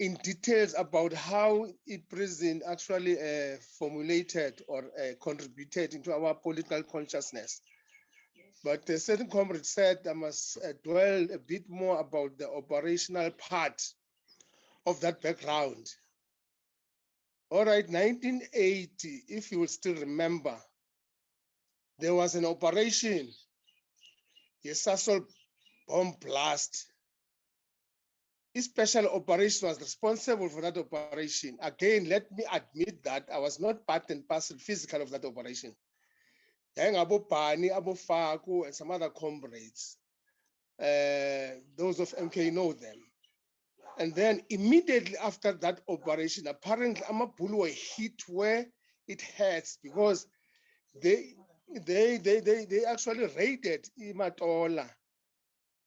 in details about how prison actually formulated or contributed into our political consciousness. But a certain comrade said I must dwell a bit more about the operational part of that background. All right, 1980, if you will still remember, there was an operation, a Sasol bomb blast. A special operation was responsible for that operation. Again, let me admit that I was not part and parcel physical of that operation. Abu Pani, Abu Faku, and some other comrades. Those of MK know them. And then immediately after that operation, apparently Amapulu were hit where it hurts because they actually raided Matola,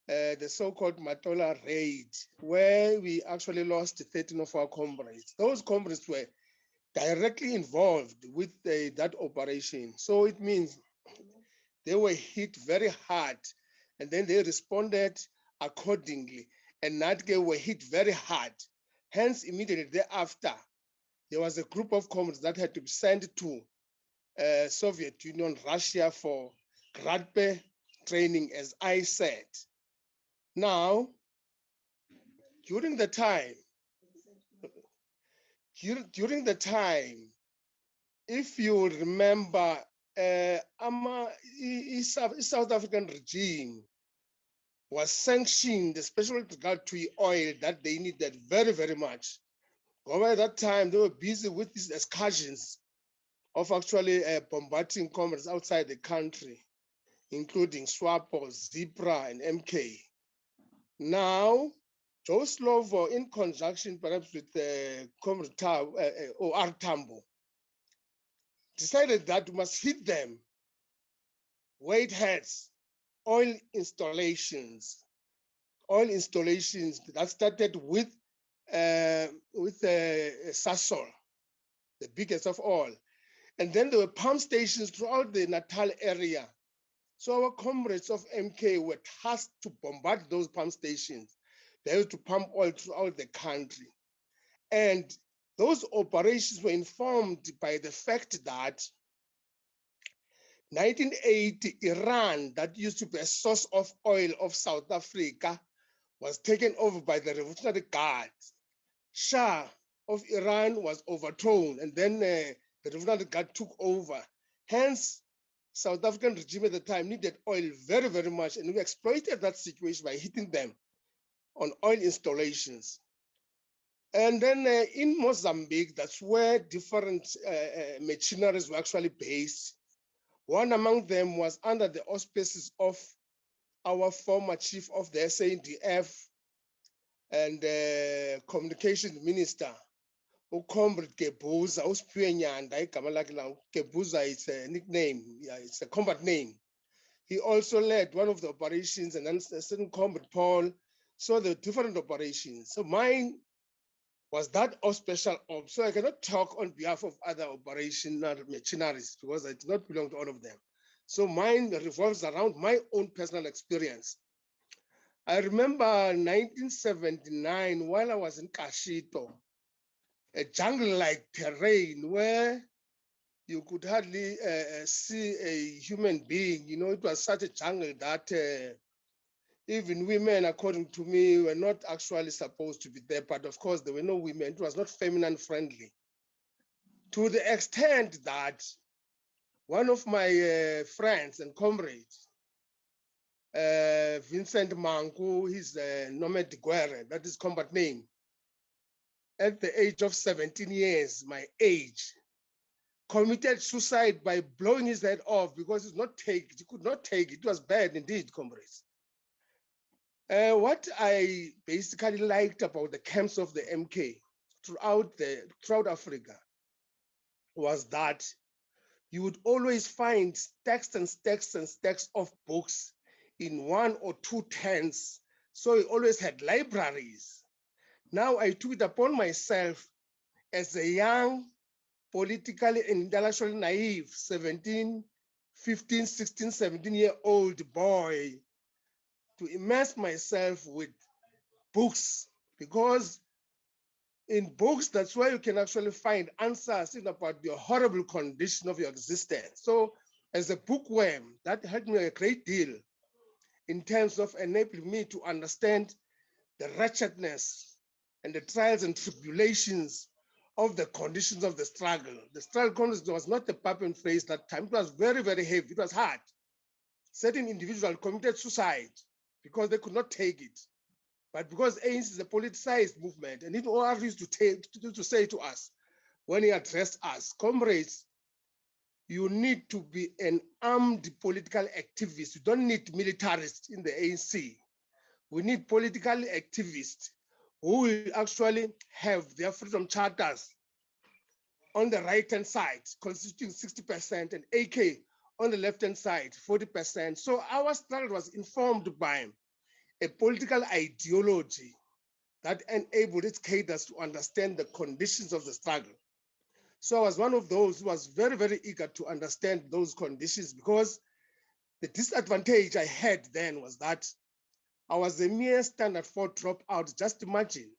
the so-called Matola raid, where we actually lost 13 of our comrades. Those comrades were directly involved with that operation. So it means they were hit very hard, and then they responded accordingly. And Natke were hit very hard. Hence, immediately thereafter, there was a group of comrades that had to be sent to Soviet Union, Russia for Gradbe training, as I said. Now, during the time, if you remember, South African regime was sanctioned, especially with regard to oil that they needed very, very much. Over at that time, they were busy with these excursions of actually bombarding comrades outside the country, including SWAPO, Zipra, and MK. Now, Joe Slovo, in conjunction perhaps with Comrade O.R. Tambo, decided that we must hit them where it hurts. Oil installations that started with Sasol, the biggest of all. And then there were pump stations throughout the Natal area. So our comrades of MK were tasked to bombard those pump stations. They had to pump oil throughout the country. And those operations were informed by the fact that 1980, Iran, that used to be a source of oil of South Africa, was taken over by the Revolutionary Guard. Shah of Iran was overthrown, and then the Revolutionary Guard took over. Hence, South African regime at the time needed oil very, very much, and we exploited that situation by hitting them on oil installations. And then in Mozambique, that's where different machineries were actually based. One among them was under the auspices of our former chief of the SANDF and communications minister, Comrade Gebuza, Gebuza is a nickname, yeah, it's a combat name. He also led one of the operations, and then a certain Comrade Paul. So the different operations. So mine was that of special ops. So I cannot talk on behalf of other operational machineries because I do not belong to all of them. So mine revolves around my own personal experience. I remember 1979 while I was in Kashito, a jungle-like terrain where you could hardly see a human being. You know, it was such a jungle that even women, according to me, were not actually supposed to be there. But of course, there were no women. It was not feminine friendly. To the extent that one of my friends and comrades, Vincent Manku, he's Nomad Guerre, that is combat name. At the age of 17 years, my age, committed suicide by blowing his head off because he could not take it. It was bad indeed, comrades. What I basically liked about the camps of the MK throughout Africa was that you would always find stacks and stacks and stacks of books in 1 or 2 tents. So you always had libraries. Now I took it upon myself as a young, politically and intellectually naive 15, 16, 17-year-old boy to immerse myself with books, because In books, that's where you can actually find answers about the horrible condition of your existence. So as a bookworm, that helped me a great deal in terms of enabling me to understand the wretchedness and the trials and tribulations of the conditions of the struggle. The struggle was not a pap and phrase that time. It was very, very heavy. It was hard. Certain individuals committed suicide because they could not take it. But because ANC is a politicized movement, and it all used to say to us when he addressed us, comrades, you need to be an armed political activist. You don't need militarists in the ANC. We need political activists who will actually have their freedom charters on the right-hand side, constituting 60%, and AK on the left-hand side, 40%. So our struggle was informed by a political ideology that enabled its cadres to understand the conditions of the struggle. So I was one of those who was very, very eager to understand those conditions, because the disadvantage I had then was that I was a mere standard 4 dropout. Just imagine.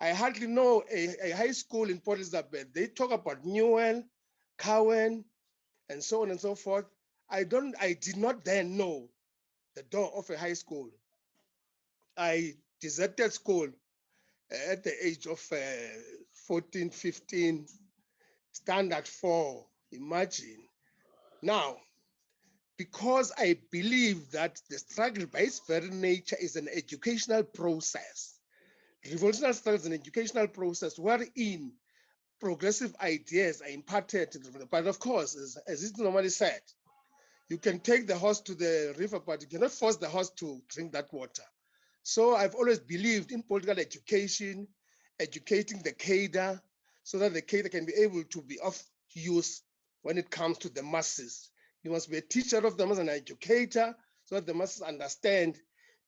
I hardly know a high school in Port Elizabeth. They talk about Newell, Cowan, and so on and so forth. I did not then know the door of a high school. I deserted school at the age of 14, 15, standard 4, imagine. Now, because I believe that the struggle by its very nature is an educational process. Revolutionary struggle is an educational process wherein progressive ideas are imparted. But of course, as it's normally said, you can take the horse to the river, but you cannot force the horse to drink that water. So I've always believed in political education, educating the cadre, so that the cadre can be able to be of use when it comes to the masses. You must be a teacher of them as an educator, so that the masses understand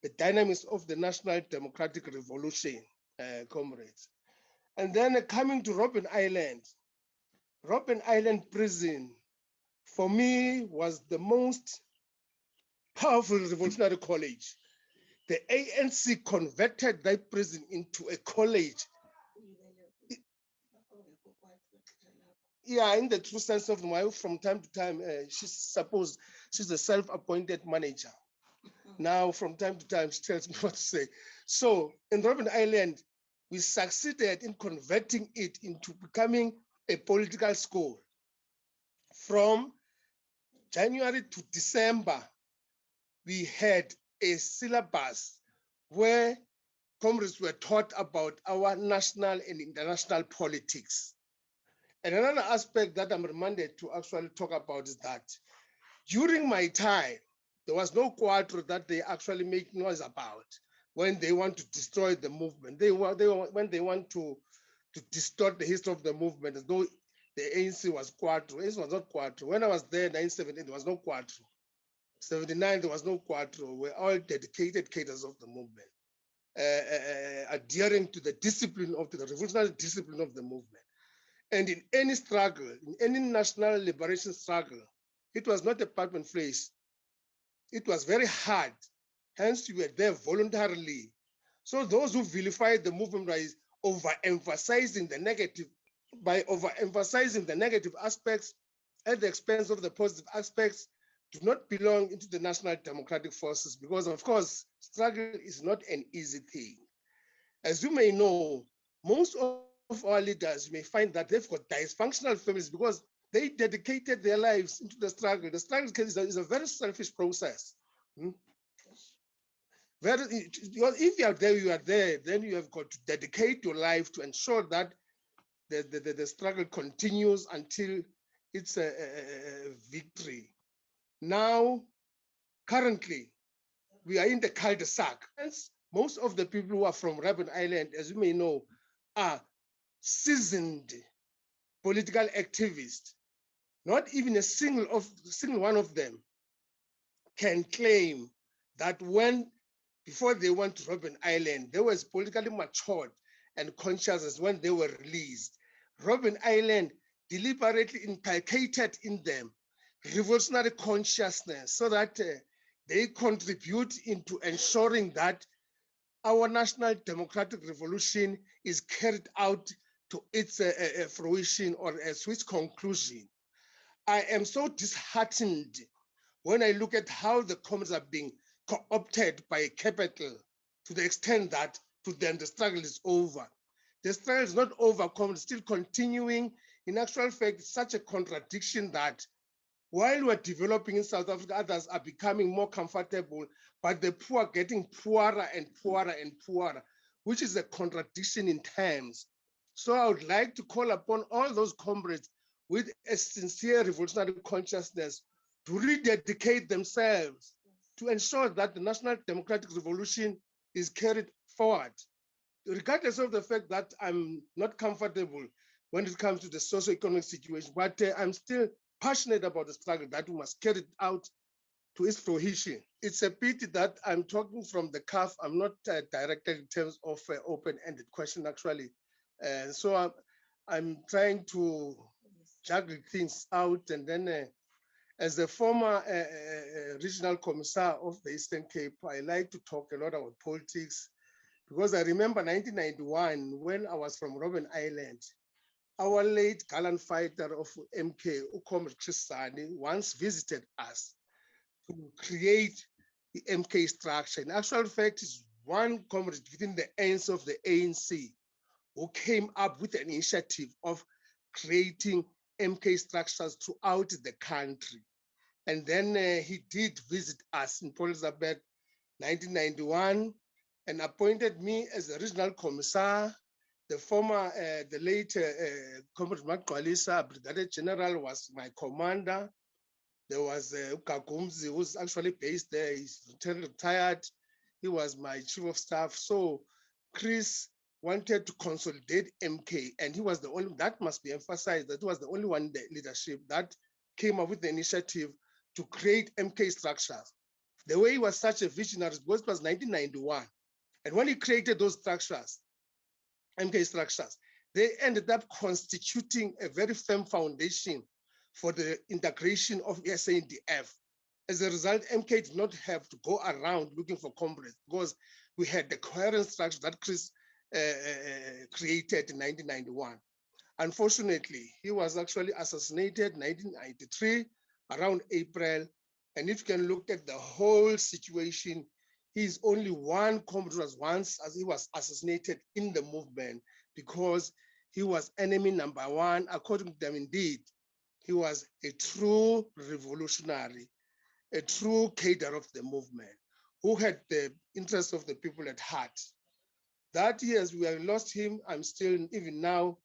the dynamics of the national democratic revolution, comrades. And then coming to Robben Island prison, for me, was the most powerful revolutionary college. The ANC converted that prison into a college. Yeah, in the true sense of the word, from time to time, she's a self-appointed manager. Now, from time to time, she tells me what to say. So in Robben Island, we succeeded in converting it into becoming a political school. From January to December, we had a syllabus where comrades were taught about our national and international politics. And another aspect that I'm reminded to actually talk about is that during my time, there was no quadro that they actually make noise about when they want to destroy the movement. When they want to distort the history of the movement, as though the ANC was quadro. It was not quadro. When I was there in 1978, there was no quadro. 79, there was no quadro. We're all dedicated cadres of the movement, adhering to the discipline of the revolutionary discipline of the movement. And in any struggle, in any national liberation struggle, it was not a pulp and phrase. It was very hard. Hence, you were there voluntarily. So those who vilified the movement by overemphasizing the negative, aspects at the expense of the positive aspects, do not belong into the national democratic forces, because of course, struggle is not an easy thing. As you may know, most of our leaders, you may find that they've got dysfunctional families because they dedicated their lives into the struggle. The struggle is a very selfish process. If you are there, you are there, then you have got to dedicate your life to ensure that the struggle continues until it's a victory. Now, currently, we are in the cul-de-sac. Most of the people who are from Robben Island, as you may know, are seasoned political activists. Not even a single one of them can claim that before they went to Robben Island, they were as politically matured and conscious as when they were released. Robben Island deliberately inculcated in them revolutionary consciousness so that they contribute into ensuring that our national democratic revolution is carried out to its fruition or a swift conclusion. I am so disheartened when I look at how the comrades are being co-opted by capital to the extent that to them the struggle is over. The struggle is not over, comrades, still continuing. In actual fact, it's such a contradiction that while we're developing in South Africa, others are becoming more comfortable, but the poor are getting poorer and poorer and poorer, which is a contradiction in terms. So I would like to call upon all those comrades with a sincere revolutionary consciousness to rededicate themselves to ensure that the national democratic revolution is carried forward, regardless of the fact that I'm not comfortable when it comes to the socio-economic situation, but I'm still passionate about the struggle that we must carry it out to its fruition. It's a pity that I'm talking from the cuff. I'm not directed in terms of open-ended question, actually. So I'm trying to juggle things out. And then as a former regional commissar of the Eastern Cape, I like to talk a lot about politics because I remember 1991 when I was from Robben Island. Our late gallant fighter of MK, Comrade Chisani, once visited us to create the MK structure. In actual fact, it's one comrade within the ends of the ANC who came up with an initiative of creating MK structures throughout the country. And then he did visit us in Port Elizabeth 1991 and appointed me as a regional commissar. The former, the late Comrade Magwalisa, Brigadier General, was my commander. There was Ukagumzi, who's actually based there. He's retired. He was my chief of staff. So Chris wanted to consolidate MK, and he was the only, that must be emphasized, that he was the only one in the leadership that came up with the initiative to create MK structures. The way he was such a visionary was 1991. And when he created those structures, MK structures, they ended up constituting a very firm foundation for the integration of SANDF. As a result, MK did not have to go around looking for comrades because we had the coherent structure that Chris created in 1991. Unfortunately, he was actually assassinated in 1993 around April. And if you can look at the whole situation, he's only one comrade was once as he was assassinated in the movement because he was enemy number one. According to them, indeed, he was a true revolutionary, a true cadre of the movement who had the interests of the people at heart. That years we have lost him, I'm still even now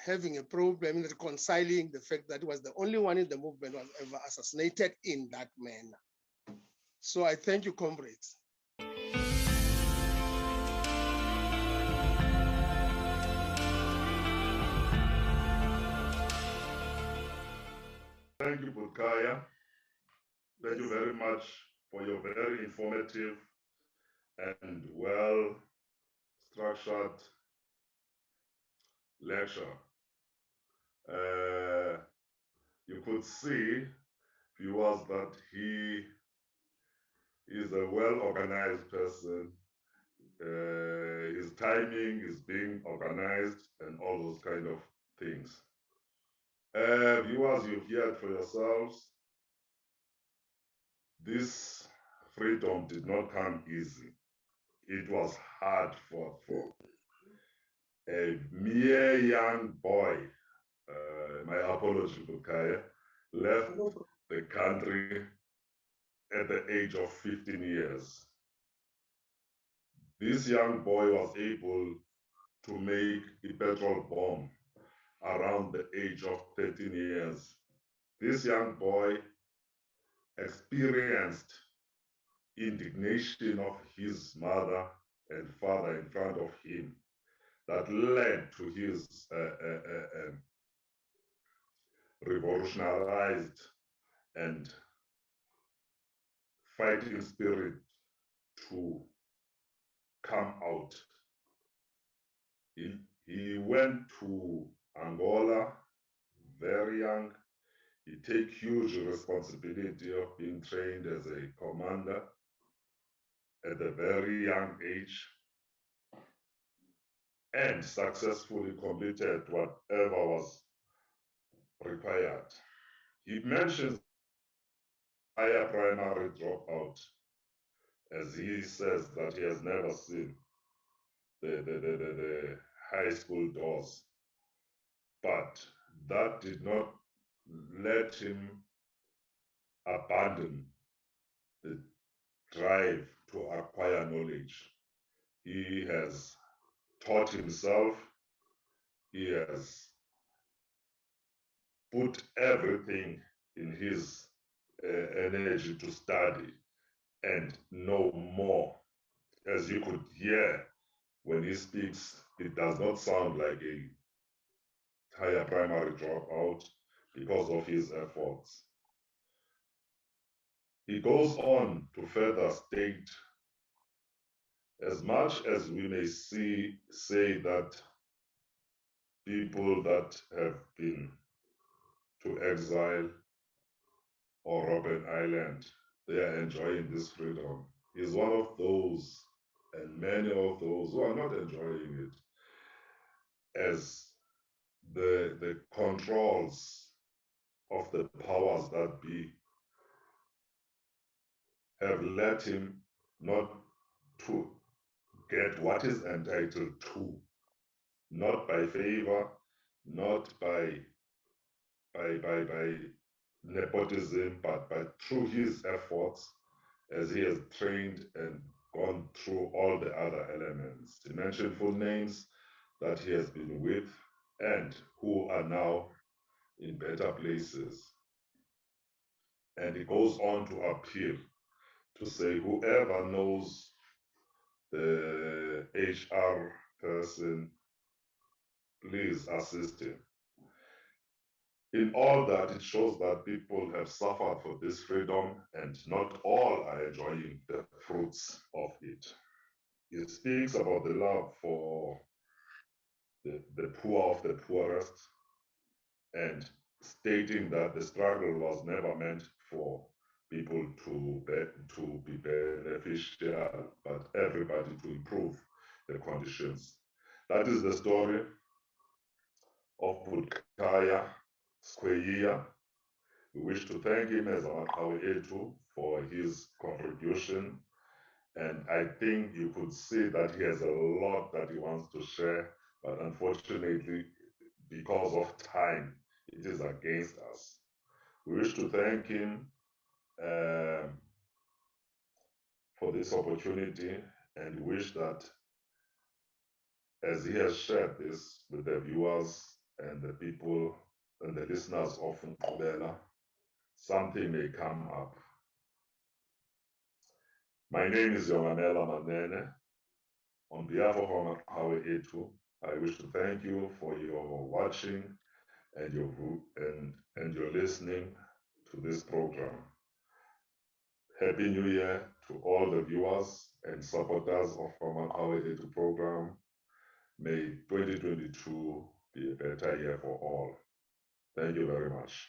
having a problem in reconciling the fact that he was the only one in the movement who was ever assassinated in that manner. So I thank you, comrades. Thank you, Butkaya. Thank you very much for your very informative and well-structured lecture. You could see, viewers, that he is a well-organized person. His timing is being organized and all those kind of things. Viewers, you've heard for yourselves, this freedom did not come easy. It was hard for a mere young boy, my apology, Bukaya, left the country at the age of 15 years. This young boy was able to make a petrol bomb around the age of 13 years. This young boy experienced indignation of his mother and father in front of him that led to his revolutionarized and fighting spirit to come out. He went to Angola very young. He took huge responsibility of being trained as a commander. at a very young age and successfully completed whatever was required. He mentions higher primary dropout, as he says that he has never seen the high school doors. But that did not let him abandon the drive to acquire knowledge. He has taught himself, he has put everything in his energy to study and know more. As you could hear when he speaks, it does not sound like a higher primary dropout because of his efforts. He goes on to further state, as much as we may say that people that have been to exile or Robben Island, they are enjoying this freedom. He's one of those, and many of those who are not enjoying it, as the controls of the powers that be have led him not to get what is entitled to, not by favor, not by nepotism, but through his efforts, as he has trained and gone through all the other elements. He mentioned full names that he has been with and who are now in better places. And he goes on to appeal to say, whoever knows the HR person, please assist him. In all that, it shows that people have suffered for this freedom and not all are enjoying the fruits of it. It speaks about the love for the poor of the poorest and stating that the struggle was never meant for people to be beneficial, but everybody to improve their conditions. That is the story of Butkaya Skweyiya. We wish to thank him as SEG2 for his contribution. And I think you could see that he has a lot that he wants to share, but unfortunately, because of time, it is against us. We wish to thank him for this opportunity and wish that as he has shared this with the viewers and the people and the listeners of Nkqubela, something may come up. My name is Yongamela Manene. On behalf of SEG2, I wish to thank you for your watching and your listening to this program. Happy New Year to all the viewers and supporters of our SEG2 program. May 2022 be a better year for all. Thank you very much.